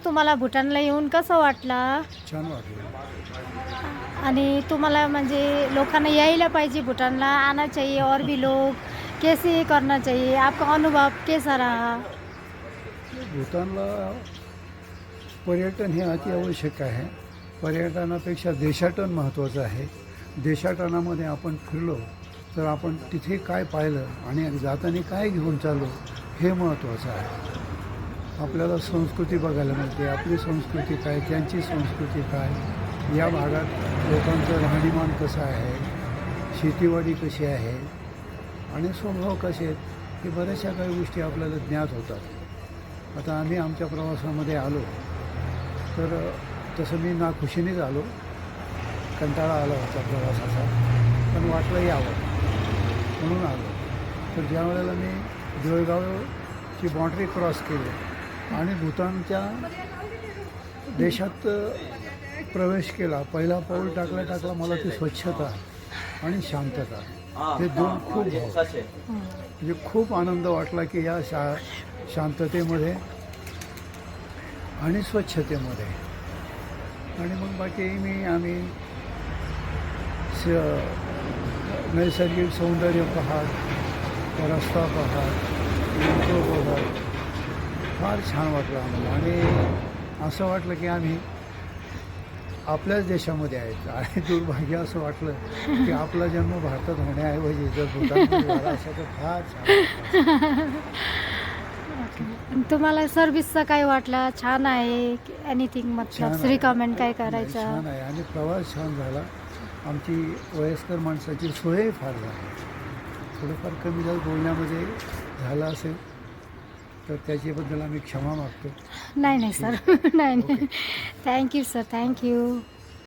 तुम्हाला भूटानला येऊन कसं वाटलं? छान वाटलं. आणि तुम्हाला म्हणजे लोकांना यायला पाहिजे भूटानला, आना चाहिए और भी लोग, कैसे करना चाहिए? आपका अनुभव कैसा रहा? भूतानला पर्यटन हे अति आवश्यक आहे. पर्यटनापेक्षा देशाटन महत्त्वाचं आहे. देशाटनामध्ये आपण फिरलो तर आपण तिथे काय पाहिलं आणि जाताना काय घेऊन चाललो हे महत्त्वाचं आहे. आपल्याला संस्कृती बघायला मिळते. आपली संस्कृती काय, त्यांची संस्कृती काय, या भागात लोकांचं राहणीमान कसं आहे, शेतीवाडी कशी आहे आणि स्वभाव कसे आहेत, हे बऱ्याचशा काही गोष्टी आपल्याला ज्ञात होतात. आता आम्ही आमच्या प्रवासामध्ये आलो तर तसं मी नाखुशीनेच आलो. कंटाळा आला होता प्रवासाचा, पण वाटलं यावं म्हणून आलो. तर ज्या वेळेला मी जळगावची बाँड्री क्रॉस केली आणि भूतानच्या देशात प्रवेश केला, पहिला पाऊल टाकला मला ती स्वच्छता आणि शांतता हे दोन खूप भाव. म्हणजे खूप आनंद वाटला की या शांततेमध्ये आणि स्वच्छतेमध्ये. आणि मग बाकी आम्ही नैसर्गिक सौंदर्य पाहत, रस्ता पाहत, लोक बघत फार छान वाटलं आम्हाला. आणि असं वाटलं की आम्ही आपल्याच देशामध्ये आहेत. आणि दुर्भाग्य असं वाटलं की आपला जन्म भारतात होण्याऐवजी जर भूतानमध्ये झाला असं तर फार छान. तुम्हाला सर्व्हिसचं काय वाटलं? छान आहे? एनिथिंग मतलब रिकमेंड काय करायचं? छान आहे आणि प्रवास छान झाला. आमची वयस्कर माणसाची सोयही फार झाली. थोडंफार कमी जास्त बोलण्यामध्ये झालं असेल तर त्याच्याबद्दल आम्ही क्षमा मागतो. नाही सर, नाही. Thank you sir, thank you.